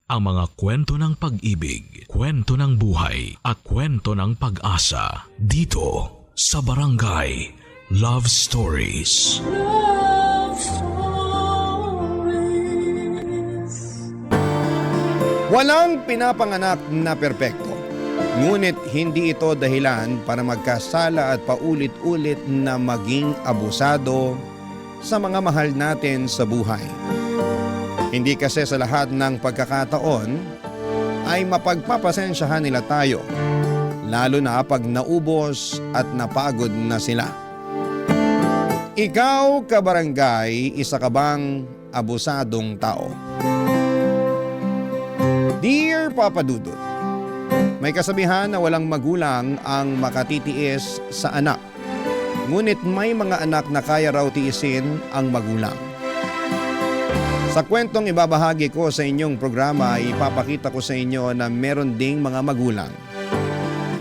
ang mga kwento ng pag-ibig, kwento ng buhay at kwento ng pag-asa dito sa Barangay Love Stories. Love Stories. Walang pinapanganak na perpekto. Ngunit hindi ito dahilan para magkasala at paulit-ulit na maging abusado sa mga mahal natin sa buhay. Hindi kasi sa lahat ng pagkakataon ay mapagpapasensyahan nila tayo, lalo na pag naubos at napagod na sila. Ikaw, kabarangay, isa ka bang abusadong tao? Dear Papa Dudut, may kasabihan na walang magulang ang makatitiis sa anak. Ngunit may mga anak na kaya raw tiisin ang magulang. Sa kwentong ibabahagi ko sa inyong programa, ipapakita ko sa inyo na meron ding mga magulang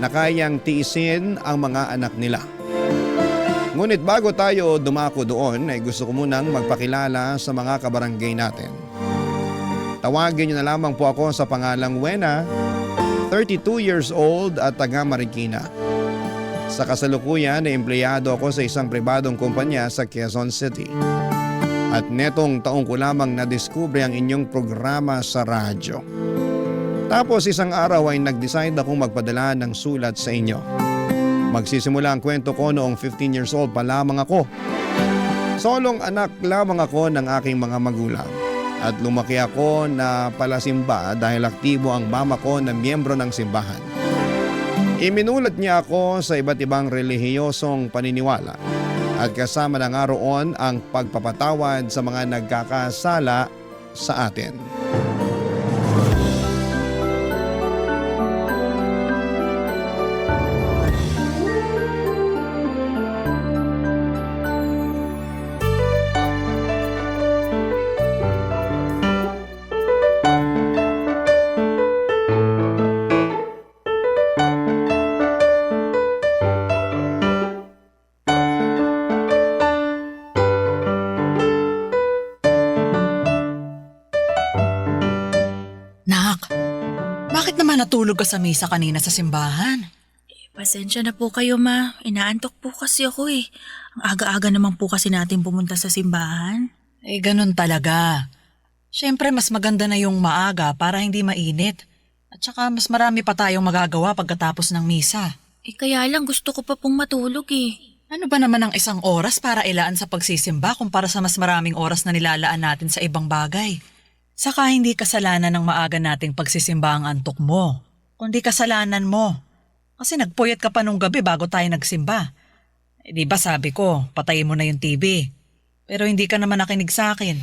na kayang tiisin ang mga anak nila. Ngunit bago tayo dumako doon, ay gusto ko munang magpakilala sa mga kabarangay natin. Tawagin niyo na lamang po ako sa pangalang Wena, 32 years old at taga Marikina. Sa kasalukuyan ay empleyado ako sa isang pribadong kumpanya sa Quezon City. At netong taong ko lamang nadiskubre ang inyong programa sa radyo. Tapos isang araw ay nag-decide akong magpadala ng sulat sa inyo. Magsisimula ang kwento ko noong 15 years old pa lamang ako. Solong anak lamang ako ng aking mga magulang. At lumaki ako na palasimba dahil aktibo ang mama ko na miyembro ng simbahan. Iminulat niya ako sa iba't ibang relihiyosong paniniwala at kasama na nga roon ang pagpapatawad sa mga nagkakasala sa atin. Bakit naman natulog ka sa misa kanina sa simbahan? Pasensya na po kayo, ma. Inaantok po kasi ako eh. Ang aga-aga naman po kasi natin pumunta sa simbahan. Ganun talaga. Siyempre mas maganda na yung maaga para hindi mainit. At saka mas marami pa tayong magagawa pagkatapos ng misa. Kaya lang gusto ko pa pong matulog eh. Ano ba naman ang isang oras para ilaan sa pagsisimba kumpara sa mas maraming oras na nilalaan natin sa ibang bagay? Saka hindi kasalanan ng maaga nating pagsisimba ang antok mo, kundi kasalanan mo. Kasi nagpuyat ka pa nung gabi bago tayo nagsimba. Di ba sabi ko, patayin mo na yung TV. Pero hindi ka naman nakinig sa akin.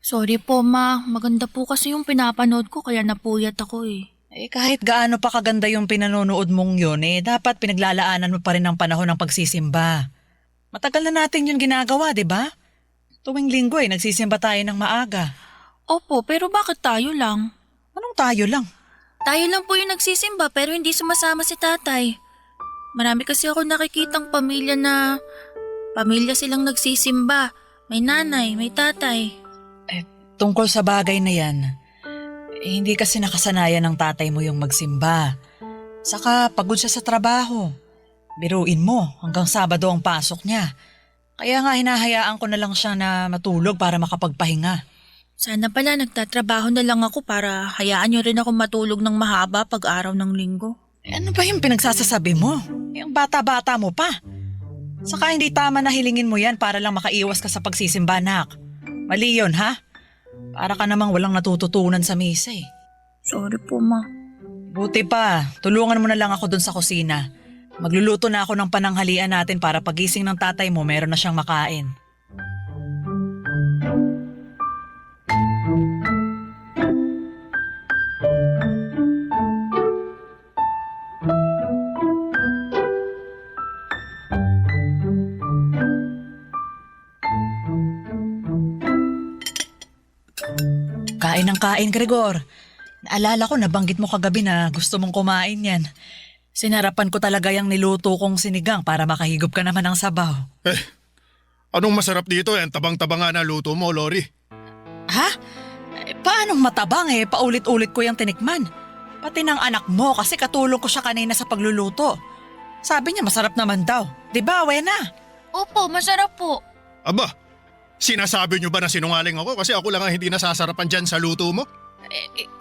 Sorry po, ma. Maganda po kasi yung pinapanood ko kaya napuyat ako eh. Kahit gaano pa kaganda yung pinanonood mong yun, dapat pinaglalaanan mo pa rin ang panahon ng pagsisimba. Matagal na natin yung ginagawa, di ba? Tuwing linggo nagsisimba tayo ng maaga. Opo, pero bakit tayo lang? Anong tayo lang? Tayo lang po yung nagsisimba pero hindi sumasama si tatay. Marami kasi ako nakikitang pamilya silang nagsisimba. May nanay, may tatay. Tungkol sa bagay na yan, hindi kasi nakasanayan ng tatay mo yung magsimba. Saka pagod siya sa trabaho. Biruin mo, hanggang Sabado ang pasok niya. Kaya nga hinahayaan ko na lang siya na matulog para makapagpahinga. Sana pala nagtatrabaho na lang ako para hayaan niyo rin ako matulog ng mahaba pag araw ng linggo. Ano ba yung pinagsasasabi mo? Yung bata-bata mo pa. Saka hindi tama na hilingin mo yan para lang makaiwas ka sa pagsisimba, anak. Mali yun, ha? Para ka namang walang natututunan sa misa eh. Sorry po, ma. Buti pa, tulungan mo na lang ako dun sa kusina. Magluluto na ako ng pananghalian natin para pagising ng tatay mo meron na siyang makain. Kain ng kain, Gregor. Naalala ko, nabanggit mo kagabi na gusto mong kumain yan. Sinarapan ko talaga yung niluto kong sinigang para makahigop ka naman ng sabaw. Anong masarap dito? Ang tabang-taba nga na luto mo, Lori. Ha? Paanong matabang paulit-ulit ko yung tinikman. Pati ng anak mo kasi katulong ko siya kanina sa pagluluto. Sabi niya masarap naman daw. Di ba, Wena? Opo, masarap po. Aba, sinasabi niyo ba na sinungaling ako kasi ako lang ang hindi nasasarapan dyan sa luto mo?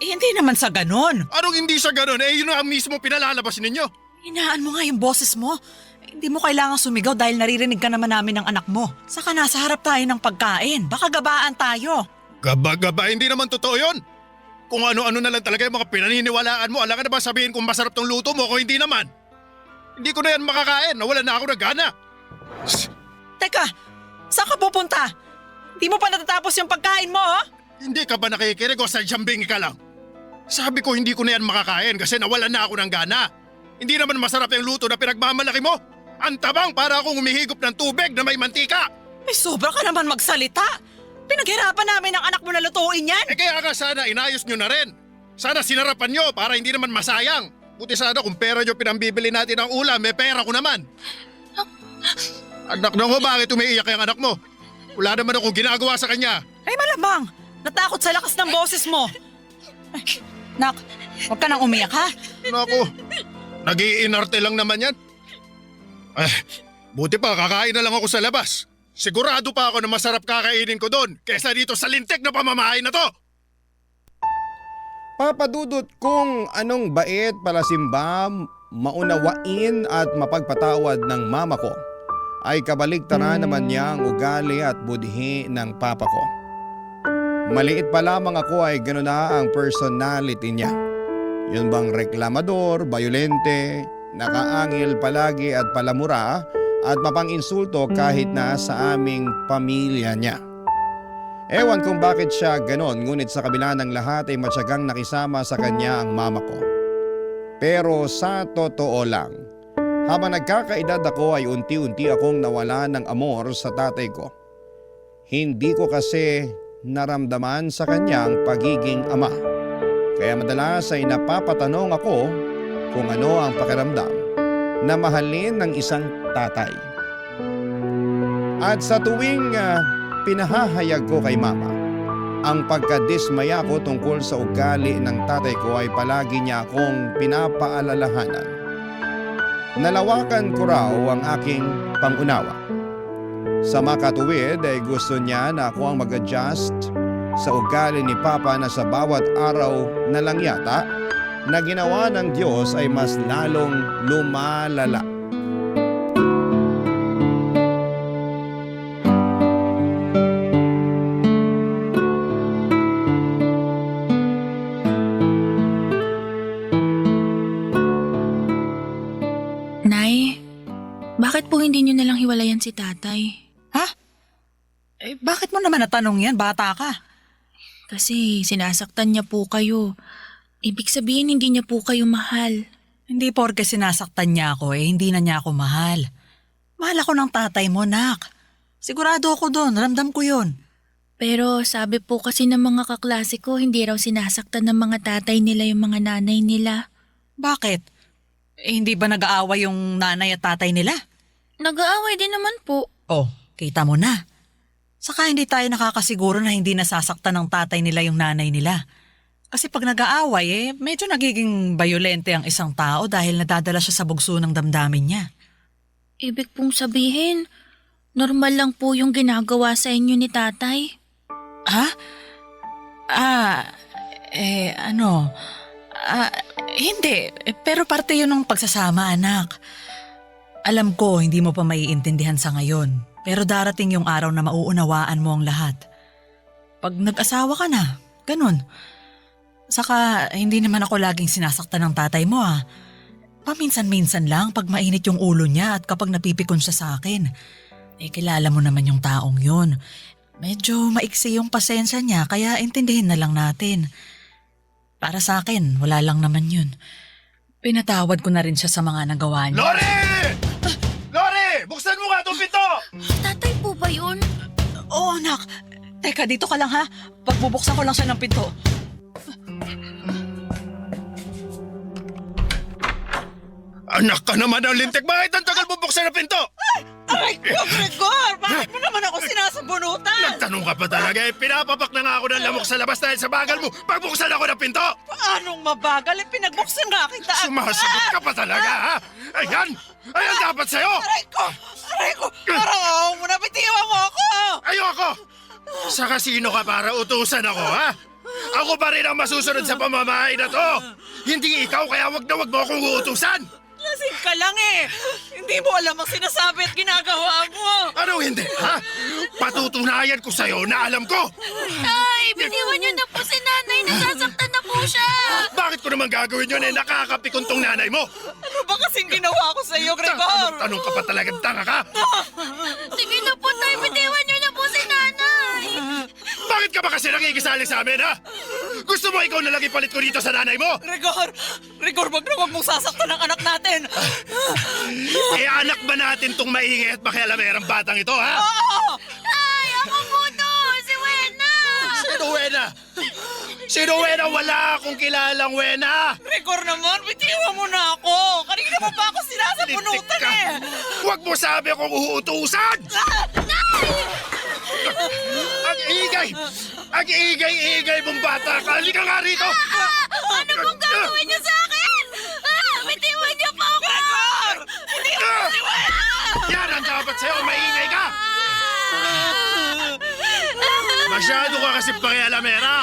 Hindi naman sa ganon. Anong hindi sa ganun? Yun ang mismo pinalalabas ninyo. Hinaan mo nga yung boses mo. Hindi mo kailangang sumigaw dahil naririnig ka naman namin ng anak mo. Saka nasa harap tayo ng pagkain. Baka gabaan tayo. Gaba-gaba, hindi naman totoo yun. Kung ano-ano na lang talaga yung mga pinaniniwalaan mo, alam ka na ba sabihin kung masarap tong luto mo kung hindi naman? Hindi ko na yan makakain, nawala na ako ng gana. Teka, saan ka pupunta? Hindi mo pa natatapos yung pagkain mo, oh? Hindi ka ba nakikinig o sadyang bingi ka lang? Sabi ko hindi ko na yan makakain kasi nawalan na ako ng gana. Hindi naman masarap yung luto na pinagmamalaki mo. Ang tabang para akong humihigop ng tubig na may mantika. May sobra ka naman magsalita. Pinaghirapan namin ang anak mo na lutuin yan. Kaya nga sana inayos nyo na rin. Sana sinarapan nyo para hindi naman masayang. Buti sana kung pera nyo pinambibili natin ng ulam, may pera ko naman. Anak na ko, bakit umiiyak yung anak mo? Wala naman akong ginagawa sa kanya. Ay malamang, natakot sa lakas ng boses mo. Ay, nak, huwag ka nang umiyak ha. Naku, nag-iinarte lang naman yan. Buti pa kakain na lang ako sa labas. Sigurado pa ako na masarap kakainin ko doon kaysa dito sa lintik na pamamahay na to. Papa Dudut, kung anong bait palasimba, maunawain at mapagpatawad ng mama ko, ay kabaligtaran naman niya ang ugali at budhi ng papa ko. Maliit pa lamang ako ay gano'n na ang personality niya. Yun bang reklamador, bayolente, nakaangil palagi at palamura at mapang-insulto kahit na sa aming pamilya niya. Ewan kung bakit siya ganon, ngunit sa kabila ng lahat ay matyagang nakisama sa kanya ang mama ko. Pero sa totoo lang, habang nagkakaedad ako ay unti-unti akong nawala ng amor sa tatay ko. Hindi ko kasi naramdaman sa kanyang pagiging ama. Kaya madalas ay napapatanong ako kung ano ang pakiramdam na mahalin ng isang tatay. At sa tuwing pinahahayag ko kay mama, ang pagkadismaya ko tungkol sa ugali ng tatay ko ay palagi niya akong pinapaalalahanan. Nalawakan ko raw ang aking pangunawa. Sa makatuwid ay gusto niya na ako ang mag-adjust sa ugali ni Papa na sa bawat araw na lang yata na ginawa ng Diyos ay mas lalong lumalala. Nay, bakit po hindi niyo nalang hiwalayan si tatay? Ha? Bakit mo naman natanong yan? Bata ka. Kasi sinasaktan niya po kayo. Ibig sabihin hindi niya po kayo mahal. Hindi porke sinasaktan niya ako hindi na niya ako mahal. Mahal ako ng tatay mo, nak. Sigurado ako doon, ramdam ko yun. Pero sabi po kasi ng mga kaklase ko, hindi raw sinasaktan ng mga tatay nila yung mga nanay nila. Bakit? Hindi ba nag-aaway yung nanay at tatay nila? Nag-aaway din naman po. Oh, kita mo na. Saka hindi tayo nakakasiguro na hindi nasasaktan ng tatay nila yung nanay nila. Kasi pag nag-aaway medyo nagiging bayolente ang isang tao dahil nadadala siya sa bugso ng damdamin niya. Ibig pong sabihin, normal lang po yung ginagawa sa inyo ni tatay. Ha? Hindi. Pero parte yun ng pagsasama, anak. Alam ko, hindi mo pa maiintindihan sa ngayon. Pero darating yung araw na mauunawaan mo ang lahat. Pag nag-asawa ka na, ganun. Saka, hindi naman ako laging sinasaktan ng tatay mo Paminsan-minsan lang pag mainit yung ulo niya at kapag napipikon siya sa akin. Kilala mo naman yung taong yun. Medyo maiksi yung pasensya niya kaya intindihin na lang natin. Para sa akin, wala lang naman yun. Pinatawad ko na rin siya sa mga nagawa niya. Lori! Lori! Buksan mo nga itong pinto! Tatay po ba yun? Oo, anak. Teka, dito ka lang ha. Pagbubuksan ko lang siya ng pinto. Anak ka naman ng lintik! Bakit ang tagal bubuksan ng pinto? Aray ko, Gregor! Bakit mo naman ako sinasabunutan? Nagtanong ka pa talaga eh. Pinapapak na nga ako ng lamok sa labas dahil sa bagal mo. Pagbuksan ako ng pinto. Paanong mabagal? Pinagbuksan nga kita. Sumasagot ka pa talaga, ha? Ayan! Ayan dapat sa'yo! Aray ko! Aray ko! Parang ako mo na, bitiwan mo ako! Ayoko! Sa kasino ka para utusan ako, ha? Ako pa rin ang masusunod sa pamamahay na to! Hindi ikaw, kaya wag na wag mo akong uutusan! Lasing ka lang eh! Hindi mo alam ang sinasabi at ginagawa mo! Ano hindi, ha? Patutunayan ko sa'yo na alam ko! Tay, biniwan niyo na po si nanay. Nasasaktan na po siya. Bakit ko naman gagawin yun eh? Nakakapikon tong nanay mo! Ano ba kasing ginawa ko sa iyo, Gregor? Tanong ka pa talagang tanga ka? Sige na po, tay. Biniwan niyo na po si nanay. Bakit ka ba kasi nakikisali sa amin, ha? Gusto mo ikaw na lang ipalit ko dito sa nanay mo? Gregor, wag na wag mong sasaktan ang anak natin! Eh, anak ba natin tong maingay at makialamerang batang ito, ha? Oo! Ay, ako po to. Si Wena. Sino Wena? Sino Wena? Wala akong kilalang Wena! Gregor naman, bitiwan mo na ako! Kanina mo pa ako sinasabunutan Lintik ka. eh! Huwag mo sabi akong uutusan! Ang ingay! Ang ingay mong bata ka! Halika nga rito! Ano pong gagawin niyo sa akin? Bitiwan niyo po ako. Gregor! Ah! Yan ang dapat sa'yo! Maingay ka! Masyado ka kasi pakialamera!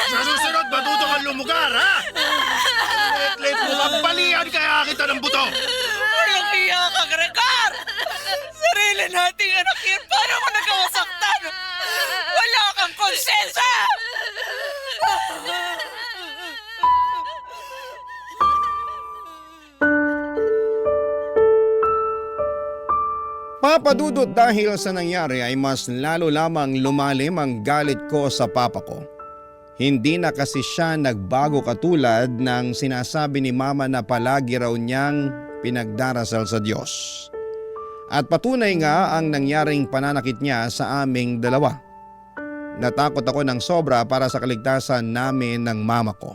Sa susunod, matuto kang lumugar, ha? Let mo kapalian kaya kita ng buto! Walang hiya ka, Gregor! Sarili nating anak yan, paano mo nagkawasaktan? Wala kang konsensya! Papa Dudut, dahil sa nangyari ay mas lalo lamang lumalim ang galit ko sa papa ko. Hindi na kasi siya nagbago katulad ng sinasabi ni mama na palagi raw niyang pinagdarasal sa Diyos. At patunay nga ang nangyaring pananakit niya sa aming dalawa. Natakot ako ng sobra para sa kaligtasan namin ng mama ko.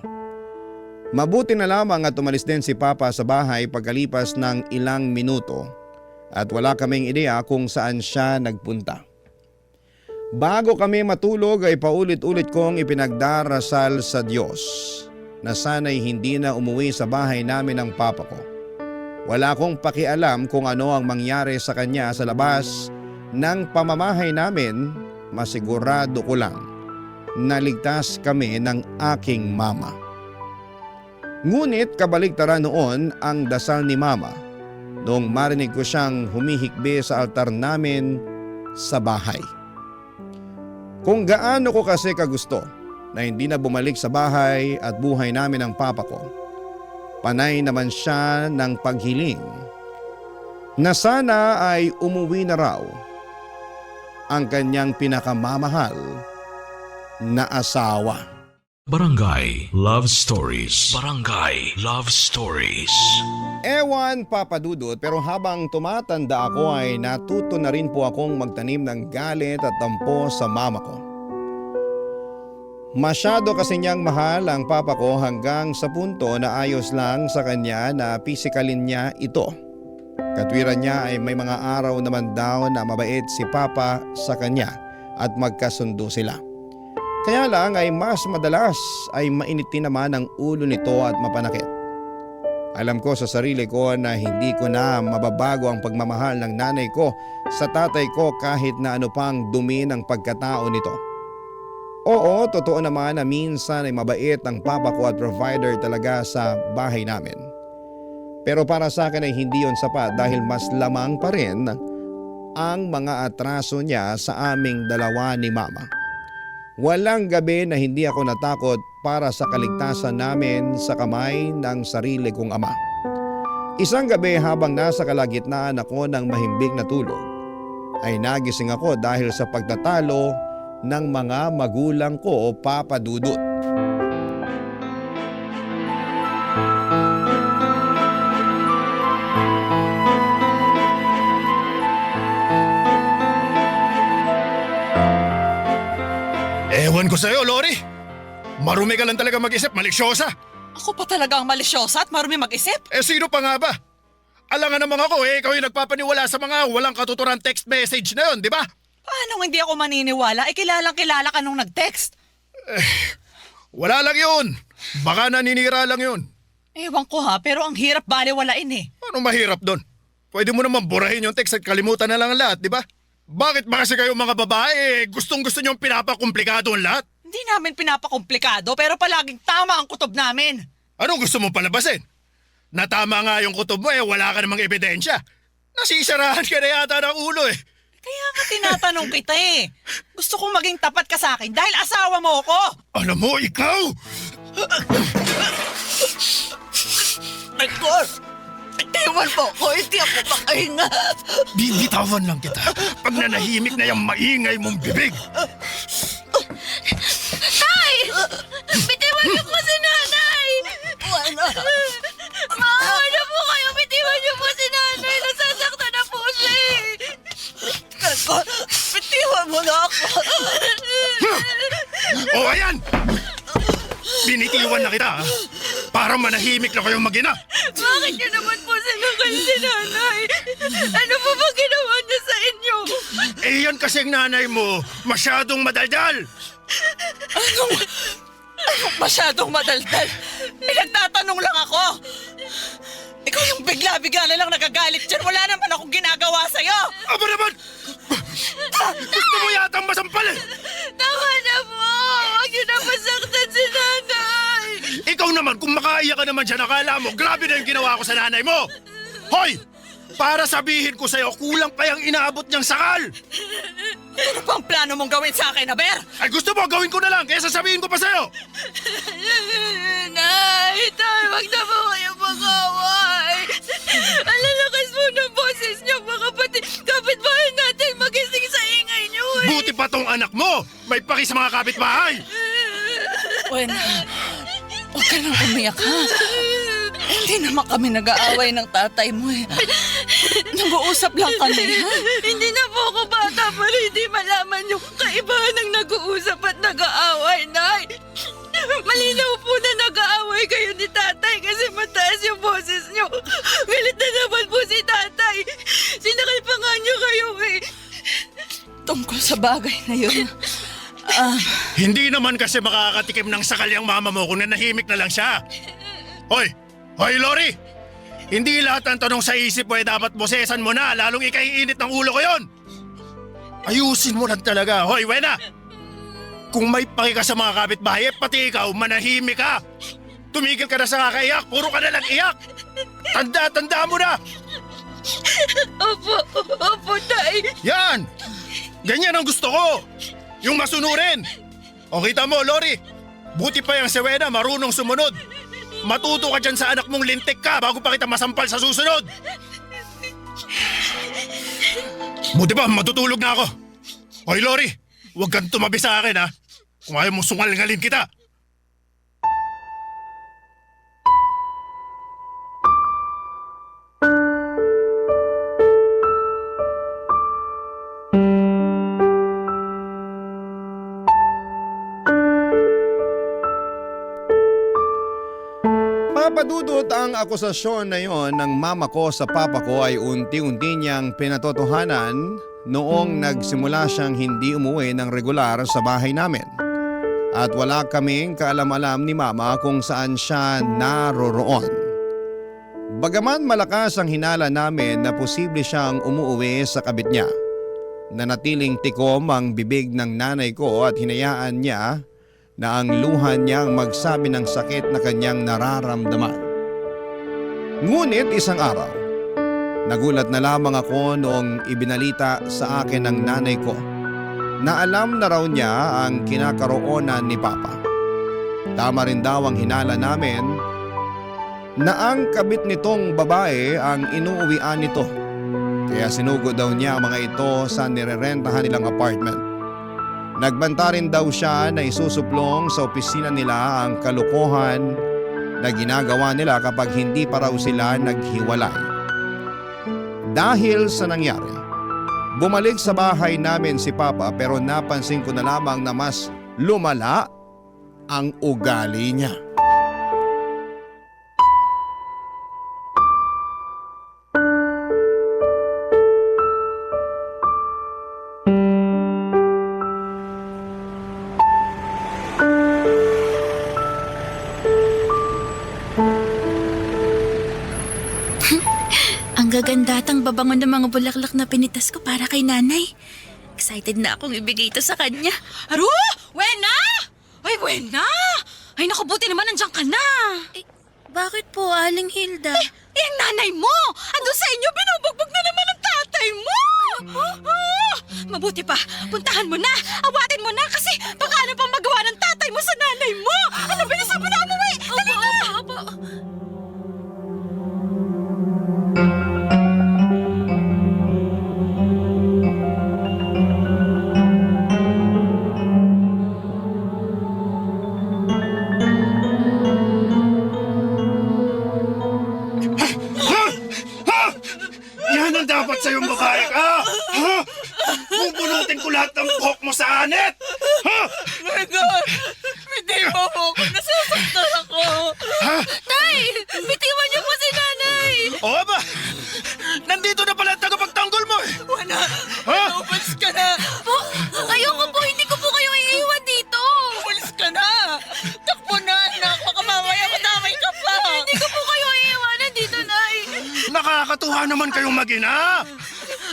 Mabuti na lamang at umalis din si Papa sa bahay pagkalipas ng ilang minuto at wala kaming ideya kung saan siya nagpunta. Bago kami matulog ay paulit-ulit kong ipinagdarasal sa Diyos na sana'y hindi na umuwi sa bahay namin ng papa ko. Wala akong pakialam kung ano ang mangyari sa kanya sa labas ng pamamahay namin, masigurado ko lang na ligtas kami ng aking mama. Ngunit kabaligtaran noon ang dasal ni mama noong marinig ko siyang humihikbi sa altar namin sa bahay. Kung gaano ko kasi kagusto na hindi na bumalik sa bahay at buhay namin ng papa ko, panay naman siya ng paghiling na sana ay umuwi na raw ang kanyang pinakamamahal na asawa. Barangay Love Stories. Barangay Love Stories. Ewan, Papa Dudut, pero habang tumatanda ako ay natuto na rin po akong magtanim ng galit at tampo sa mama ko. Masyado kasi niyang mahal ang papa ko hanggang sa punto na ayos lang sa kanya na pisikalin niya ito. Katwiran niya ay may mga araw naman daw na mabait si papa sa kanya at magkasundo sila. Kaya lang ay mas madalas ay mainitin naman ang ulo nito at mapanakit. Alam ko sa sarili ko na hindi ko na mababago ang pagmamahal ng nanay ko sa tatay ko kahit na ano pang dumi ng pagkatao nito. Oo, totoo naman na minsan ay mabait ang papa ko at provider talaga sa bahay namin. Pero para sa akin ay hindi yon sapat dahil mas lamang pa rin ang mga atraso niya sa aming dalawa ni mama. Walang gabi na hindi ako natakot para sa kaligtasan namin sa kamay ng sarili kong ama. Isang gabi habang nasa kalagitnaan ako ng mahimbing na tulog, ay nagising ako dahil sa pagtatalo ng mga magulang ko o Papa Dudut. Ewan ko sa'yo, Lori. Marumi ka lang talaga mag-isip, malisyosa. Ako pa talaga ang malisyosa at marumi mag-isip? Eh sino pa nga ba? Alangan naman ako ikaw yung nagpapaniwala sa mga walang katuturan text message na yun, di ba? Paano hindi ako maniniwala? Kilalang kilala ka nung nag-text. Wala lang yun. Baka naninira lang yun. Ewan ko ha, pero ang hirap baliwalain eh. Ano mahirap doon? Pwede mo naman burahin yung text at kalimutan na lang ang lahat, di ba? Bakit ba kasi kayo mga babae gustong-gusto niyong pinapakomplikado ang lahat? Hindi namin pinapakomplikado pero palaging tama ang kutob namin. Anong gusto mong palabasin? Na tama nga yung kutob mo wala ka namang ebidensya. Nasisarahan ka na yata ng ulo Kaya nga tinatanong kita eh. Gusto kong maging tapat ka sa akin dahil asawa mo ako. Alam mo, ikaw! Edgar, itiwan mo ako, hindi ako makahinga. Bibitawan lang kita pag nanahimik na yung maingay mong bibig. Tay! Bitiwan niyo po si nanay! Wala. Maawa na po kayo! Bitiwan niyo po si nanay! Nasasaktan na po siya Edgar, bitiwan mo na ako. O ayan! Binitiwan na kita para manahimik na kayong mag-ina. Bakit niyo naman po sinakal si nanay? Ano po ba ginawa niya sa inyo? Yan kasi ang nanay mo, masyadong madaldal. Anong masyadong madaldal? Nagtatanong lang ako. Ikaw yung bigla-bigla na lang nagagalit dyan. Wala naman akong ginagawa sa'yo. Aba naman! Gusto mo yatang masampal Tama na po! Huwag niyo na masaktan si nanay! Ikaw naman, kung makaiyak ka naman dyan, akala mo, grabe na yung ginawa ko sa nanay mo. Hoy! Para sabihin ko sa'yo, kulang pa yung inaabot niyang sakal. Ano pang plano mong gawin sa akin, Aber? Ay gusto mo, gawin ko na lang, kaya sasabihin ko pa sa'yo. Nay! Tay! Huwag na po kayo mag-away! Ang lalakas po ng boses niyo, mga kapitbahay natin magising sa ingay niyo Buti pa tong anak mo, may paki sa mga kapitbahay. Bueno, huwag ka nang umiyak, ha? Hindi naman kami nag-aaway ng tatay mo eh. Nag-uusap lang kami, ha? Hindi na po ako bata para hindi malaman yung kaibahan ng nag-uusap at nag-aaway, Nay. Malinaw po na nag-aaway kayo ni tatay kasi mataas yung boses niyo. Galit na naman po si tatay. Sinakal pa nga niyo kayo eh. Tungkol sa bagay na yun. Hindi naman kasi makakatikim ng sakal yung mama mo kung nanahimik na lang siya. Hoy! Hoy, Lori! Hindi lahat ng tanong sa isip mo dapat bosesan mo na, lalong ikaiinit ng ulo ko yon. Ayusin mo lang talaga. Hoy, Wena! Kung may paki ka sa mga kapitbahay, pati ikaw, manahimik ka. Tumigil ka na sa kakaiyak, puro ka na lang iyak. Tanda mo na! Opo, Tay. Yan! Ganyan ang gusto ko! Yung masunurin! O kita mo, Lori, buti pa yung si Wena marunong sumunod. Matuto ka dyan sa anak mong lintik ka bago pa kita masampal sa susunod. Buti pa, matutulog na ako. Hoy, Lori, huwag kang tumabi sa akin ha. Kung ayaw mong sungal-ngalin kita. Papadudot ang akusasyon na yon ng mama ko sa papa ko ay unti-unti niyang pinatotohanan noong nagsimula siyang hindi umuwi ng regular sa bahay namin. At wala kaming kaalam-alam ni mama kung saan siya naroroon. Bagaman malakas ang hinala namin na posible siyang umuwi sa kabit niya, nanatiling tikom ang bibig ng nanay ko at hinayaan niya na ang luha niyang magsabi ng sakit na kanyang nararamdaman. Ngunit isang araw, nagulat na lamang ako noong ibinalita sa akin ng nanay ko na alam na raw niya ang kinakaroonan ni Papa. Tama rin daw ang hinala namin na ang kabit nitong babae ang inuuwian nito. Kaya sinugod daw niya ang mga ito sa nirerentahan nilang apartment. Nagbanta rin daw siya na isusuplong sa opisina nila ang kalokohan na ginagawa nila kapag hindi pa raw sila naghiwalay. Dahil sa nangyari, bumalik sa bahay namin si Papa pero napansin ko na lamang na mas lumala ang ugali niya. gaganda at ang babango ng mga bulaklak na pinitas ko para kay nanay. Excited na akong ibigay ito sa kanya. Aru! Wena! Ay, Wena! Ay, naku, buti naman nandiyan ka na. Eh, bakit po, Aling Hilda? Ang nanay mo! Andun sa inyo, binubugbog na naman ang tatay mo! Ah, mabuti pa, puntahan mo na, awatin mo na kasi baka ano pang magawa ng tatay mo sa nanay mo! Ano, bilisan mo na umuwi! Dali na! Opo. Yan ang dapat sa'yong babae ka! Ha? Bubunutin ko lahat ng buhok mo sa anit! Ha? Hindi mo po ako, nasasaktan ako! Tay! Bitiwan niyo po si nanay! Oo ba? Nandito na pala ang tagapagtanggol mo eh! Wala! Ha? Umalis ka na! Po, ayoko po, hindi ko po kayo iiwan dito. Umalis ka na! Takbo na, anak! Baka mamaya madamay ka pa! Hindi ko po kayo iiwanan dito, Nay. Nakakatuwa naman kayong mag-ina!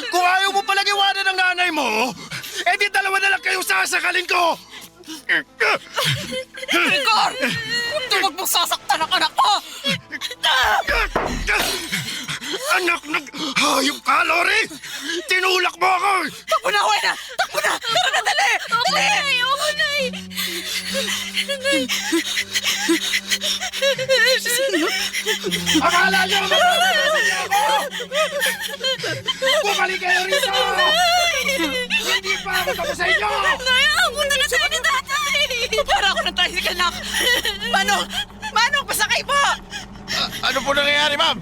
Kung ayaw mo palang iwanan ng nanay mo, eh di dalawa na lang kayong sasakalin ko! Igor! Huwag mong sasaktan ang anak ko! Anak ng hayop ka, Lori! Tinulak mo ako! Takbo na, Wena! Takbo na! Tara na, dali! Opo, Nay. Opo, Nay. Akala niyo magpapalasan niyo ako! Bumalik kayo rito! Hindi pa ako tapos sa inyo! Nay, ako na tayo ni tatay. Para ako ng tricycle, nak! Manong! Manong, pasakay po! Ano po nangyayari, ma'am?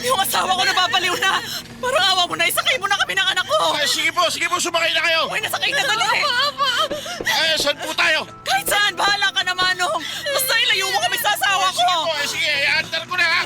Yung asawa ko nababaliw na! Parang awa mo na, isakay mo na kami ng anak ko! Sige po, sumakay na kayo! Uy, nasakay na dali! Saan po tayo? Kahit saan, bahala ka na, Manong! Basta ilayo mo kami sa asawa ko! Sige, antar ko na ha!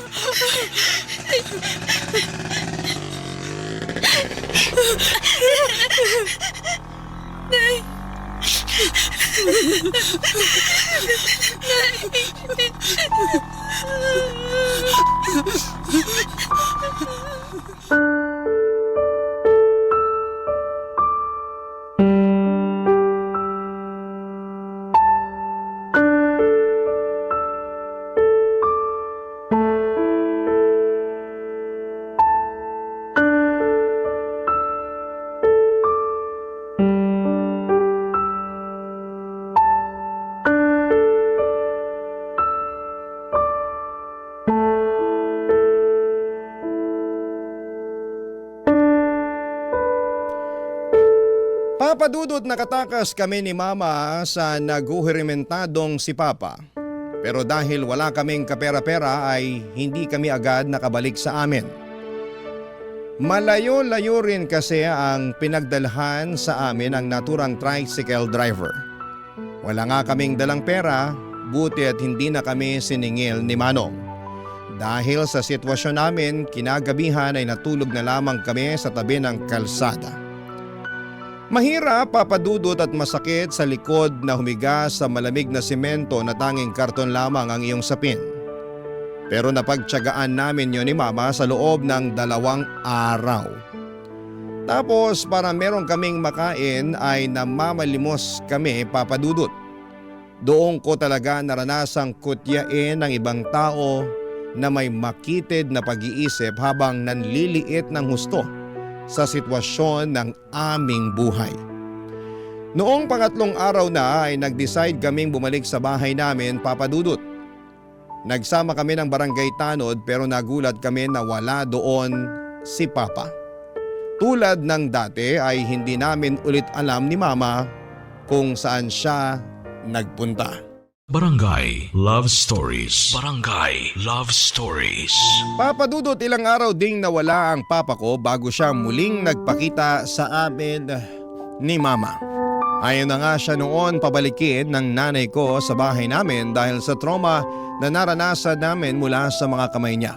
Papadudot nakatakas kami ni Mama sa naguhirimentadong si Papa. Pero dahil wala kaming kapera-pera ay hindi kami agad nakabalik sa amin. Malayo-layo rin kasi ang pinagdalhan sa amin ang naturang tricycle driver. Wala nga kaming dalang pera, buti at hindi na kami siningil ni Manong. Dahil sa sitwasyon namin, kinagabihan ay natulog na lamang kami sa tabi ng kalsada. Mahirap, papadudot at masakit sa likod na humiga sa malamig na simento na tanging karton lamang ang iyong sapin. Pero napagtiyagaan namin yon ni Mama sa loob ng 2 araw. Tapos para meron kaming makain ay namamalimos kami, papadudot. Doon ko talaga naranasang kutyain ng ibang tao na may makitid na pag-iisip habang nanliliit ng husto sa sitwasyon ng aming buhay. Noong 3 araw na ay nag-decide kaming bumalik sa bahay namin, papadudot. Nagsama kami ng barangay tanod pero nagulat kami na wala doon si Papa. Tulad ng dati ay hindi namin ulit alam ni Mama kung saan siya nagpunta. Barangay Love Stories. Barangay Love Stories. Papadudot, ilang araw ding nawala ang papa ko bago siya muling nagpakita sa amin ni Mama. Ayaw na nga siya noon pabalikin ng nanay ko sa bahay namin dahil sa trauma na naranasan namin mula sa mga kamay niya.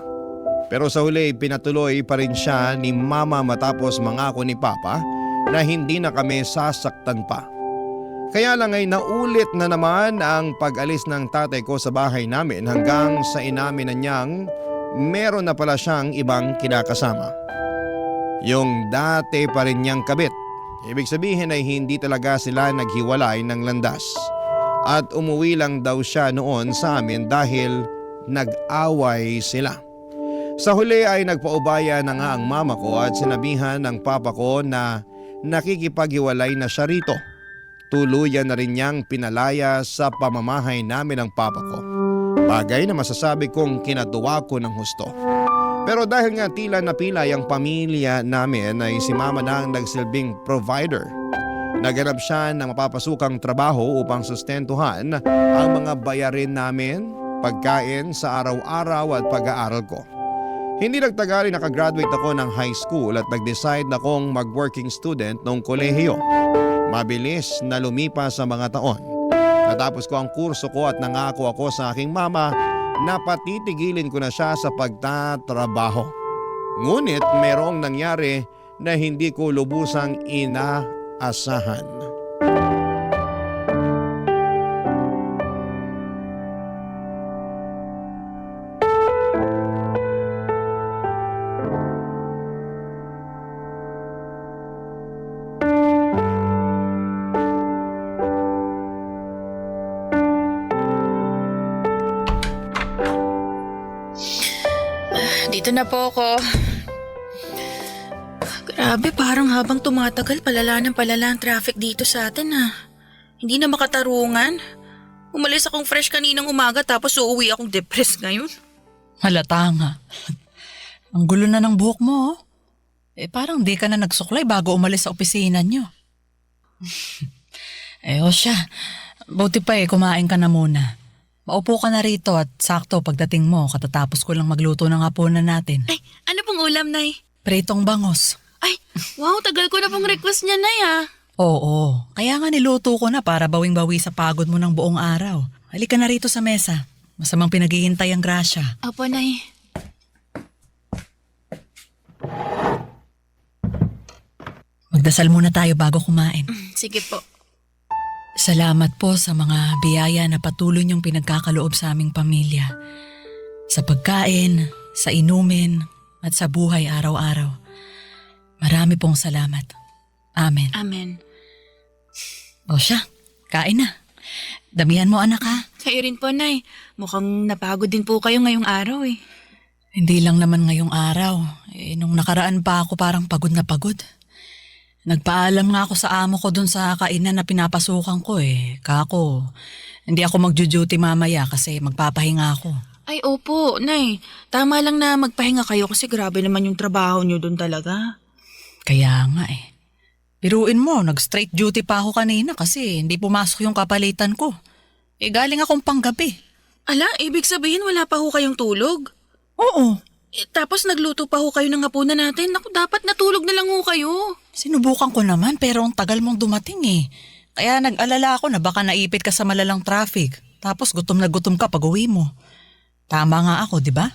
Pero sa huli pinatuloy pa rin siya ni Mama matapos mangako ni Papa na hindi na kami sasaktan pa. Kaya lang ay naulit na naman ang pag-alis ng tatay ko sa bahay namin hanggang sa inamin na niyang meron na pala siyang ibang kinakasama. Yung dati pa rin niyang kabit. Ibig sabihin ay hindi talaga sila naghiwalay ng landas. At umuwi lang daw siya noon sa amin dahil nag-away sila. Sa huli ay nagpaubaya na nga ang mama ko at sinabihan ng papa ko na nakikipaghiwalay na siya rito. Tuluyan na rin niyang pinalaya sa pamamahay namin ng papa ko. Bagay na masasabi kong kinatuwa ko ng husto. Pero dahil nga tila napilay ang pamilya namin ay si mama na ang nagsilbing provider. Naghanap siya ng mapapasukang trabaho upang sustentuhan ang mga bayarin namin, pagkain sa araw-araw at pag-aaral ko. Hindi nagtagal ay nakagraduate ako ng high school at nag-decide na akong mag-working student noong kolehiyo. Mabilis na lumipas sa mga taon. Natapos ko ang kurso ko at nangako ako sa aking mama na patitigilin ko na siya sa pagtatrabaho. Ngunit merong nangyari na hindi ko lubusang inaasahan. Dito na po ako. Grabe, parang habang tumatagal, palala ng palala ang traffic dito sa atin Hindi na makatarungan. Umalis akong fresh kaninang umaga tapos uuwi akong depressed ngayon. Halata nga. Ang gulo na ng buhok mo. Parang di ka na nagsuklay bago umalis sa opisina nyo. O siya. Buti pa kumain ka na muna. Maupo ka na rito at sakto pagdating mo katatapos ko lang magluto ng hapunan natin. Ay, ano pong ulam, Nay? Pritong bangos. Ay, wow, tagal ko na pong request niya, Nay Oo, kaya nga niluto ko na para bawing-bawi sa pagod mo ng buong araw. Halika na rito sa mesa. Masamang pinaghihintay ang grasya. Opo, Nay. Magdasal muna tayo bago kumain. Sige po. Salamat po sa mga biyaya na patuloy niyong pinagkakaloob sa aming pamilya. Sa pagkain, sa inumin, at sa buhay araw-araw. Marami pong salamat. Amen. Amen. O siya, kain na. Damihan mo anak ha. Kayo rin po, Nay. Mukhang napagod din po kayo ngayong araw Hindi lang naman ngayong araw. Nung nakaraan pa ako parang pagod na pagod. Nagpaalam nga ako sa amo ko dun sa kainan na pinapasukan ko Kako, hindi ako magjo-duty mamaya kasi magpapahinga ako. Ay, opo, Nay. Tama lang na magpahinga kayo kasi grabe naman yung trabaho niyo dun talaga. Kaya nga Biruin mo, nag-straight duty pa ako kanina kasi hindi pumasok yung kapalitan ko. Galing akong panggabi. Ala, ibig sabihin wala pa ho kayong tulog? Oo. Tapos nagluto pa ho kayo ng hapunan natin. Naku, dapat natulog na lang ho kayo. Sinubukan ko naman pero ang tagal mong dumating Kaya nag-alala ako na baka naipit ka sa malalang traffic. Tapos gutom na gutom ka pag uwi mo. Tama nga ako, di ba?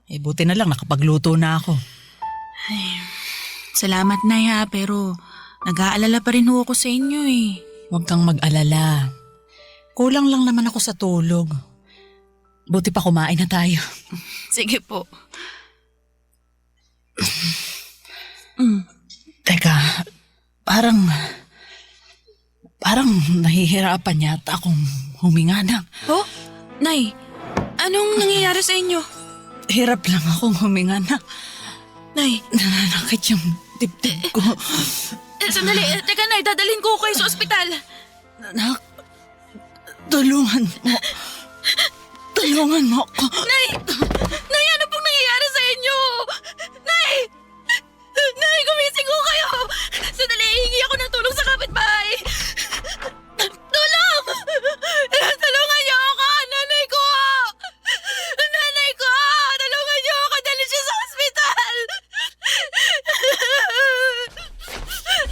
Buti na lang nakapagluto na ako. Ay, salamat, Nay pero nag-aalala pa rin ho ako sa inyo Huwag kang mag-alala. Kulang lang naman ako sa tulog. Buti pa kumain na tayo. Sige po. Teka, parang nahihirapan yata akong huminga na. Oh, Nay, anong nangyayari sa inyo? Hirap lang akong huminga na. Nay, Nananakit yung dibdib ko. Sandali, teka Nay, dadalhin ko kayo sa ospital. Anak, tulungan mo. Tulungan mo ako. Nay, ano pong nangyayari sa inyo? Nay, gumising ko kayo. Sandali, hihingi ako ng tulong sa kapitbahay. Tulong! Tulungan niyo ako, nanay ko! Nanay ko! Tulungan niyo ako, dalhin siya sa ospital!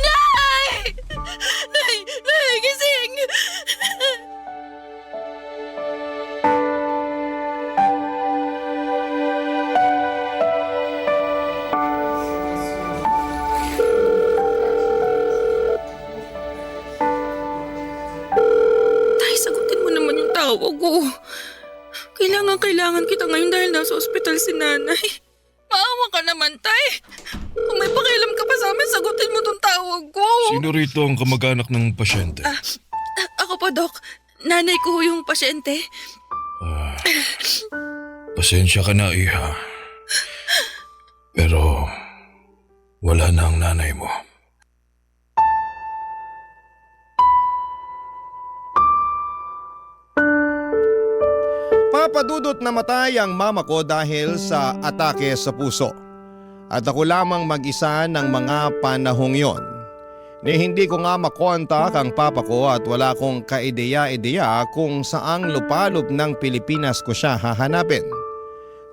Nay! Nay, gising! kailangan kita ngayon dahil nasa ospital si nanay. Maawa ka naman, Tay. Kung may pakialam ka pa sa amin, sagutin mo tong tawag ko. Sino rito ang kamag-anak ng pasyente? Ako po, Dok. Nanay ko yung pasyente. Pasensya ka na, Iha. Pero wala na ang nanay mo. Papadudot namatay ang mama ko dahil sa atake sa puso. At ako lamang mag-isa ng mga panahong yon. Ni hindi ko nga makontak ang papa ko at wala kong kaideya-ideya kung saang lupalop ng Pilipinas ko siya hahanapin.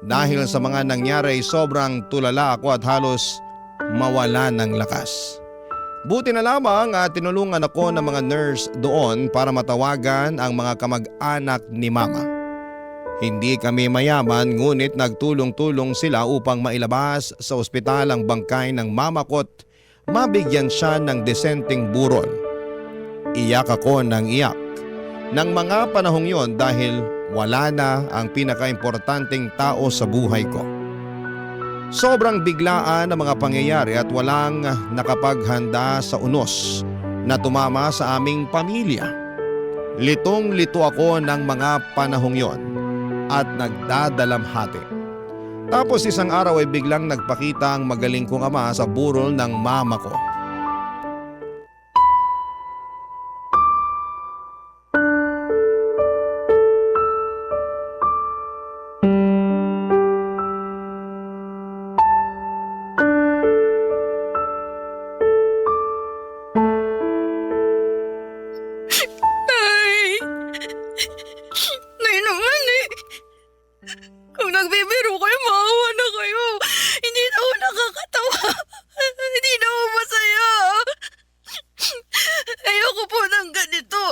Dahil sa mga nangyari sobrang tulala ako at halos mawala ng lakas. Buti na lamang at tinulungan ako ng mga nurse doon para matawagan ang mga kamag-anak ni mama. Hindi kami mayaman ngunit nagtulong-tulong sila upang mailabas sa ospital ang bangkay ng mama ko't mabigyan siya ng desenteng burol. Iyak ako ng iyak ng mga panahong yon dahil wala na ang pinakaimportanteng tao sa buhay ko. Sobrang biglaan ang mga pangyayari at walang nakapaghanda sa unos na tumama sa aming pamilya. Litong-lito ako ng mga panahong yon at nagdadalamhati. Tapos isang araw ay biglang nagpakita ang magaling kong ama sa burol ng mama ko. Nay! Nay naman eh! Kung nagbibiro kayo, maawa na kayo. Hindi na ako nakakatawa. Hindi na ako masaya. Ayoko po ng ganito.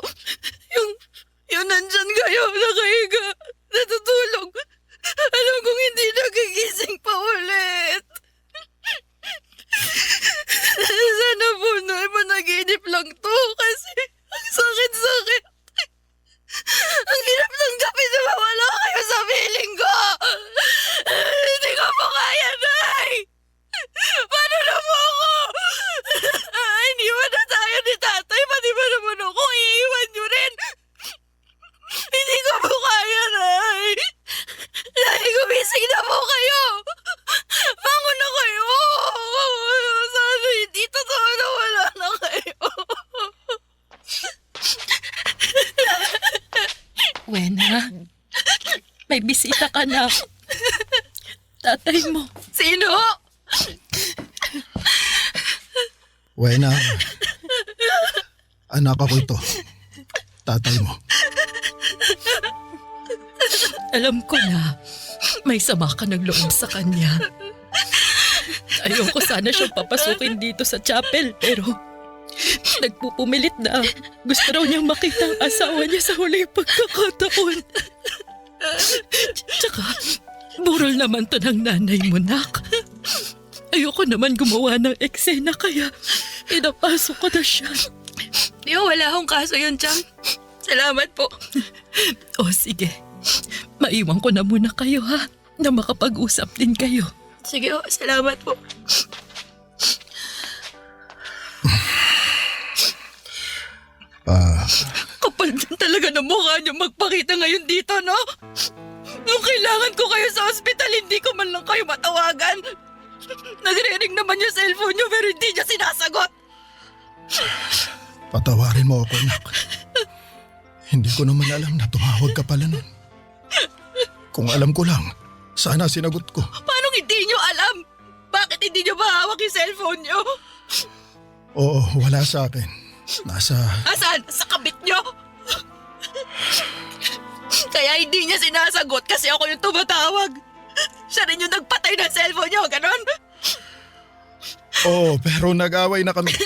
Yung nandyan kayo, nakahiga, natutulog. Alam kong hindi nagigising pa ulit. Sana po, Nay, managinip lang to kasi ang sakit-sakit. Ang hirap tanggapin na mawala kayo sa feeling ko. Hindi ko po kaya, Nay. Paano na po ako? Iniwan na tayo ni tatay, pati ba naman ako, iiwan niyo rin. Hindi ko po kaya, Nay. Nay, gumising na po kayo. Bangon na kayo. Sana hindi totoo na wala na kayo. Wena, may bisita ka na. Tatay mo. Sino? Wena, anak ako ito. Tatay mo. Alam ko na may sama ka ng loob sa kanya. Ayoko sana siyang papasukin dito sa chapel pero nagpupumilit na gusto raw niyang makita ang asawa niya sa huling pagkakataon. Tsaka, burol naman to ng nanay mo, nak. Ayoko naman gumawa ng eksena kaya pinapasok ko na siya. Di ba wala akong kaso yun, Chang? Salamat po. O sige, maiwan ko na muna kayo ha, na makapag-usap din kayo. Sige, salamat po. Kapal din talaga ng mukha niyo magpakita ngayon dito, no? Nung kailangan ko kayo sa ospital, hindi ko man lang kayo matawagan. Nagre-ring naman yung cellphone niyo pero hindi niya sinasagot. Patawarin mo ako, anak. Hindi ko naman alam na tumawag ka pala nun. Kung alam ko lang, sana sinagot ko. Paano hindi niyo alam? Bakit hindi niyo mahawak yung cellphone niyo? Oo, wala sa akin. Asan? Sa kabit niyo? Kaya hindi niya sinasagot kasi ako yung tumatawag. Siya rin yung nagpatay ng cellphone niyo, ganon? Oo, pero nag-away na kami.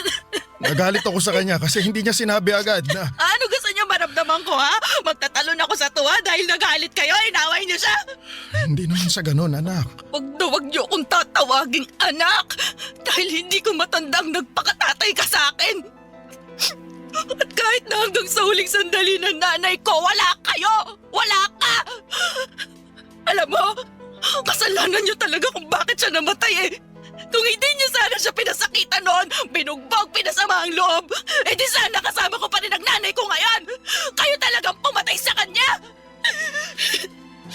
Nagalit ako sa kanya kasi hindi niya sinabi agad na... Ano gusto niyo maramdaman ko, ha? Magtatalon ako sa tuwa dahil nagalit kayo, inaway niyo siya? Hindi naman sa ganun, anak. Wag niyo akong tatawaging anak dahil hindi ko matandang nagpakatatay ka sa akin. At kahit na hanggang sa huling sandali ng nanay ko, wala kayo! Wala ka! Alam mo, kasalanan niyo talaga kung bakit siya namatay eh. Kung hindi niyo sana siya pinasakitan noon, binugbog, pinasama ang loob, eh di sana kasama ko pa rin ang nanay ko ngayon. Kayo talagang pumatay sa kanya.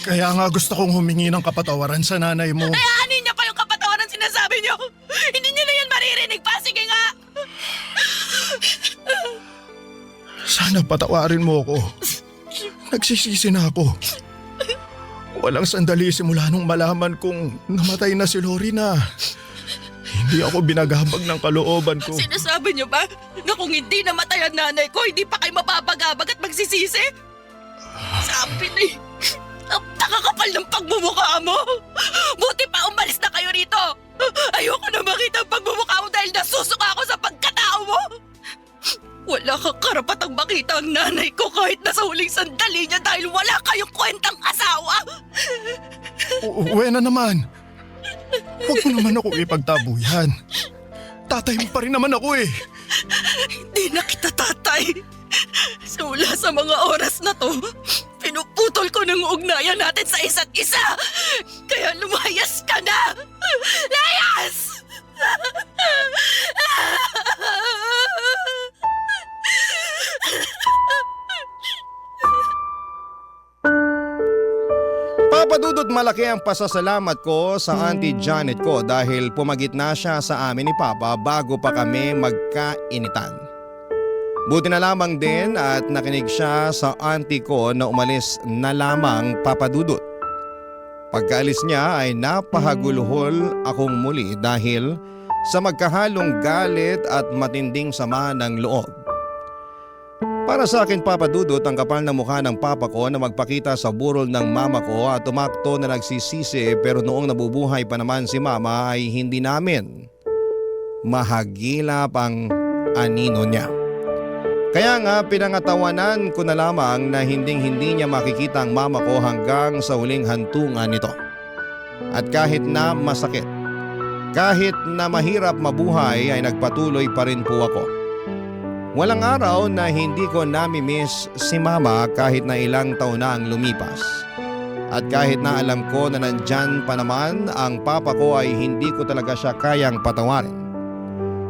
Kaya nga gusto kong humingi ng kapatawaran sa nanay mo. Eh, anin niya pa yung kapatawaran sinasabi niyo? Hindi niyo na yan maririnig pa. Sige nga. Sana patawarin mo ako. Nagsisisi na ako. Walang sandali simula nung malaman kong namatay na si Lori na hindi ako binagabag ng kalooban ko. Sinasabi niyo ba na kung hindi namatay ang nanay ko, hindi pa kayo mapapagabag at magsisisi? Sabi na eh. Ang nakakapal ng pagmumukha mo. Buti pa umalis na kayo rito. Ayoko na makita ang pagmumukha mo dahil nasusuka ako sa pagkatao mo. Wala kang karapatang makita ang nanay ko kahit nasa huling sandali niya dahil wala kayong kwentang asawa. Uwe na naman. Huwag mo naman ako ipagtabuyan. Tatay mo pa rin naman ako eh. Hindi na kita tatay. Sula sa mga oras na to, pinuputol ko ng ugnayan natin sa isa't isa. Kaya lumayas ka na. Layas! Papa Dudut, malaki ang pasasalamat ko sa Auntie Janet ko dahil pumagitna siya sa amin ni Papa bago pa kami magkainitan. Buti na lamang din at nakinig siya sa auntie ko na umalis na lamang, Papa Dudut. Pagkaalis niya ay napahaguluhol akong muli dahil sa magkahalong galit at matinding sama ng loob. Para sa akin, Papa Dudut, ang kapal na mukha ng papa ko na magpakita sa burol ng mama ko at tumakto na nagsisisi pero noong nabubuhay pa naman si mama ay hindi namin mahagilap ang anino niya. Kaya nga pinangatawanan ko na lamang na hinding-hindi niya makikita ang mama ko hanggang sa huling hantungan nito. At kahit na masakit, kahit na mahirap mabuhay ay nagpatuloy pa rin po ako. Walang araw na hindi ko nami-miss si mama kahit na ilang taon na ang lumipas. At kahit na alam ko na nandyan pa naman ang papa ko ay hindi ko talaga siya kayang patawarin.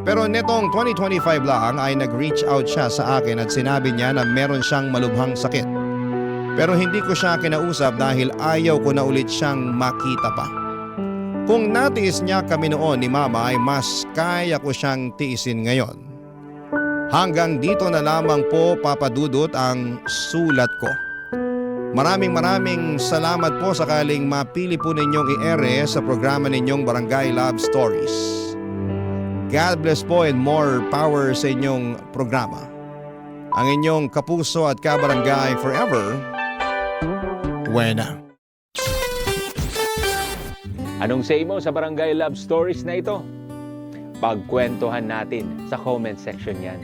Pero netong 2025 lang ay nag-reach out siya sa akin at sinabi niya na meron siyang malubhang sakit. Pero hindi ko siya kinausap dahil ayaw ko na ulit siyang makita pa. Kung natiis niya kami noon ni mama ay mas kaya ko siyang tiisin ngayon. Hanggang dito na lamang po, Papa Dudut, ang sulat ko. Maraming salamat po sakaling mapili po ninyong i-ere sa programa ninyong Barangay Love Stories. God bless po and more power sa inyong programa. Ang inyong kapuso at kabarangay forever, Wena. Anong say mo sa Barangay Love Stories na ito? Pagkwentuhan natin sa comment section yan.